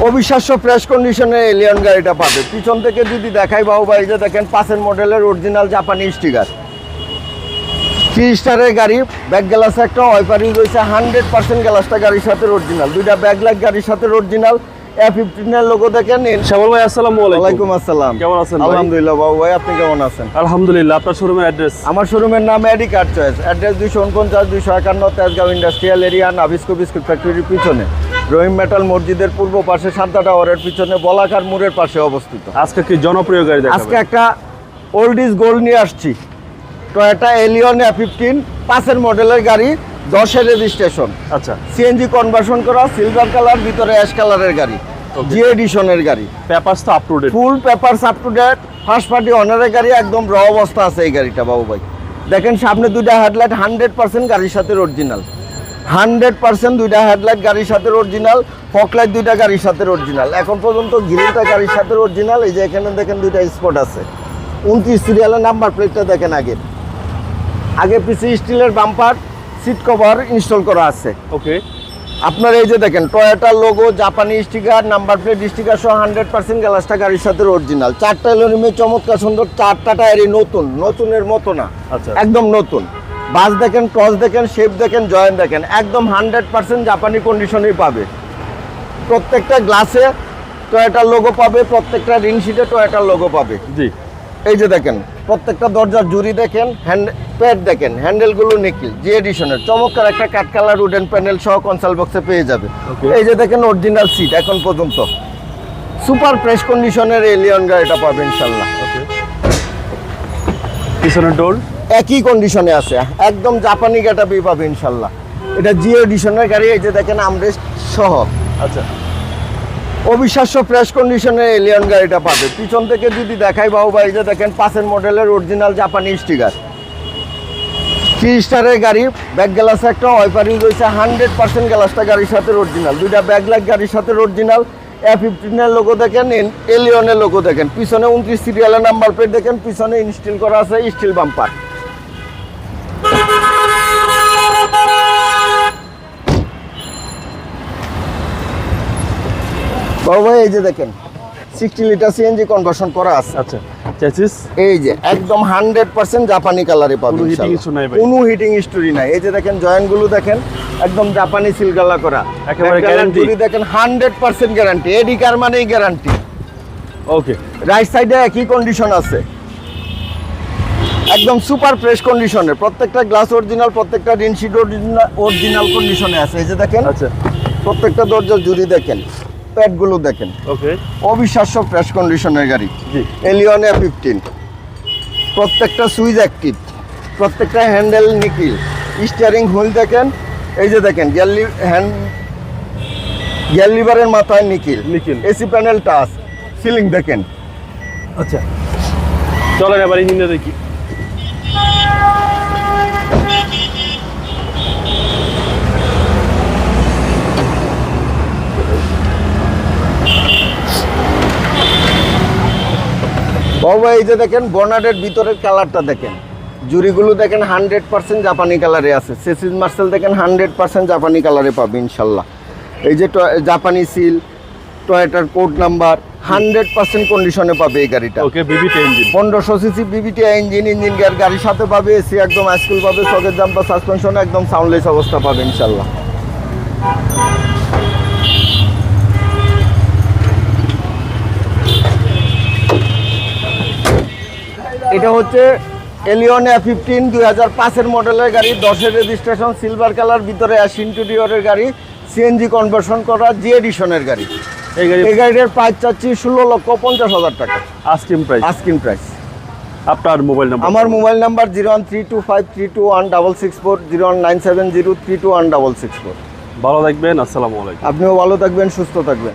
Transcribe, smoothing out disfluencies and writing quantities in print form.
অবিশ্বাস্য ফ্রেশ কন্ডিশনে এলিয়ন গাড়িটা পাবে। পিছন থেকে যদি দেখাই বাবু ভাই, যে দেখেন 5 মডেলের অরিজিনাল জাপানি স্টিকার, 3 স্টারের গাড়ি। ব্যাক গ্লাস একটা ওয়াইপার ইউজ হয়েছে, 100% গ্লাসটা গাড়ির সাথে অরিজিনাল। দুইটা ব্যাক লাইট গাড়ির সাথে অরিজিনাল। A15 এর লোগো দেখেন। শ্যামল ভাই আসসালামু আলাইকুম। ওয়ালাইকুম আসসালাম। কেমন আছেন ভাই? আলহামদুলিল্লাহ বাবু ভাই, আপনি কেমন আছেন? আলহামদুলিল্লাহ। আপনার শোরুমের অ্যাড্রেস? আমার শোরুমের নাম AD car choice. Address 249-251 Tejgaon industrial area, Nabisco biscuit ফ্যাক্টরির পিছনে, রহিম মেটাল মসজিদের পূর্ব পাশে, শান্তা টাওয়ারের পিছনে, বলাকার মোড়ের পাশে অবস্থিত। আজকে কি জনপ্রিয় গাড়ি দেখাবেন? আজকে একটা ওল্ড ইজ গোল্ড নিয়ে আসছি। টয়োটা এলিয়ন A15 5 মডেলের গাড়ি, 10 রেজিস্ট্রেশন। আচ্ছা, সিএনজি কনভার্সন করা, সিলভার কালার, ভিতরে অ্যাশ কালারের গাড়ি, জি এডিশনের গাড়ি। পেপারস তো up to date? Full papers up to date. First party অনারের গাড়ি, একদম র অবস্থা আছে এই গাড়িটা বাবু ভাই। দেখেন সামনে দুইটা হেডলাইট 100% গাড়ির সাথে অরিজিনাল। 100% দুইটা হেডলাইট গাড়ির সাথে অরিজিনাল। ফকলাইট দুইটা গাড়ির সাথে অরিজিনাল। এখন পর্যন্ত গ্রিলটা গাড়ির সাথে অরিজিনাল। এই যে এখানে দেখেন দুইটা স্পট আছে। 29 সিরিয়ালের নাম্বার প্লেটটা দেখেন। আগে পিছে স্টিলের বাম্পার, সিট কভার ইনস্টল করা আছে। ওকে, আপনার এই যে দেখেন টয়োটার লোগো, জাপানি স্টিকার, নাম্বার প্লেট স্টিকার সহ 100% গ্লাসটা গাড়ির সাথে অরিজিনাল। 4টা এলোনিমে চমৎকার সুন্দর, 4টা টায়ারই নতুন, নতুনের মতো না, আচ্ছা একদম নতুন। বাস দেখেন, ক্রস দেখেন, শেপ দেখেন, জয়েন্ট দেখেন, একদম 100% জাপানি কন্ডিশনেই পাবে। প্রত্যেকটা গ্লাসে টয়োটার লোগো পাবে, প্রত্যেকটা রিং শিটে টয়োটার লোগো পাবে। জি, এই যে দেখেন প্রত্যেকটা দরজার জুড়ি দেখেন, প্যাড দেখেন, হ্যান্ডেলগুলো নিকিল, জি এডিশনের। চমৎকার একটা কাঠ কালার উডেন প্যানেল সহ কনসোল বক্সে পেয়ে যাবে। এই যে দেখেন অরিজিনাল সিট, এখন পর্যন্ত সুপার ফ্রেশ কন্ডিশনের এলিয়ন গাড়িটা পাবে ইনশাল্লাহ। ওকে, পিছনের ডোর একই কন্ডিশনে আছে, একদম জাপানি গেটআপই পাবে ইনশাল্লাহ। এটা জি এডিশনের গাড়ি। এই যে দেখেন আমরেস্ট সহ। আচ্ছা, অবিশ্বাস্য ফ্রেশ কন্ডিশনের এলিয়ন গাড়িটা পাবে। পিছন থেকে যদি দেখাই বাবু ভাই, যে দেখেন 5 মডেলের অরিজিনাল জাপানি স্টিকার, 3 স্টারের গাড়ি। ব্যাক গ্লাস একটা ওয়াইপার ইউজ হয়েছে, 100% গ্লাসটা গাড়ির সাথে অরিজিনাল। দুইটা ব্যাক লাইট গাড়ির সাথে অরিজিনাল। A15 এর লোগো দেখেন, এলিয়নের লোগো দেখেন, পিছনে 29 সিরিয়ালের নাম্বার প্লেট দেখেন, পিছনে ইনস্টল করা আছে স্টিল বাম্পার। বাবু ভাই এই যে দেখেন 60 লিটার সিএনজি কনভার্সন করা আছে। আচ্ছা, চেসিস এই যে একদম 100% জাপানি কালারে পাবেন। কোনো হিটিং ইস্যু নাই ভাই? কোনো হিটিং স্টোরি নাই। এই যে দেখেন জয়েন্টগুলো দেখেন, একদম জাপানি সিলগালা করা, একেবারে গ্যারান্টি দেখেন 100% গ্যারান্টি। এডি কার মানেই গ্যারান্টি। ওকে, রাইট সাইডে একই কন্ডিশন আছে, একদম সুপার ফ্রেশ কন্ডিশনের। প্রত্যেকটা গ্লাস অরিজিনাল, প্রত্যেকটা রিনশিট অরিজিনাল কন্ডিশনে আছে। এই যে দেখেন আচ্ছা, প্রত্যেকটা দরজার জুড়ি দেখেন, প্যাডগুলো দেখেন, ওকে, অবিশ্বাস্য ফ্রেশ কন্ডিশনের গাড়ি। জি, এলিয়ন A15, প্রত্যেকটা সুইচ অ্যাক্টিভ, প্রত্যেকটা হ্যান্ডেল নিকিল, স্টিয়ারিং হুইল দেখেন। এই যে দেখেন গিয়ার লিভারের মাথায় নিকিল, এসি প্যানেল টাচ, সিলিং দেখেন। আচ্ছা, চলেন এবার ইঞ্জিনটা দেখি। বাবা এই যে দেখেন বর্নাডের ভিতরের কালারটা দেখেন, জুরিগুলো দেখেন 100% জাপানি কালারে আছে। সেসিস মার্সেল দেখেন 100% জাপানি কালারে পাবে ইনশাল্লাহ। এই যে জাপানি সিল, টয়োটার কোড নাম্বার, 100% কন্ডিশনে পাবে এই গাড়িটা। Okay, VVT engine, 1500 CC VVT engine gear গাড়ির সাথে পাবে। এসি একদম আইসকুল পাবে, সকেট জাম্পার, সাসপেনশন একদম সাউন্ডলেস অবস্থা পাবে ইনশাল্লাহ। এটা হচ্ছে এলিয়ন A15 2005 মডেলের গাড়ি, 10 রেজিস্ট্রেশন, সিলভার কালার, ভিতরে অ্যাশ ইন্টেরিয়রের গাড়ি, সিএনজি কনভার্সন করা, জি এডিশনের গাড়ি। এই গাড়ির প্রাইস চাচ্ছি 16,50,000 টাকা আস্কিং প্রাইস। Asking price. আপনার মোবাইল নাম্বার? আমার মোবাইল নাম্বার 01325321664, 01970321664। ভালো থাকবেন, আসসালামু আলাইকুম। আপনিও ভালো থাকবেন, সুস্থ থাকবেন।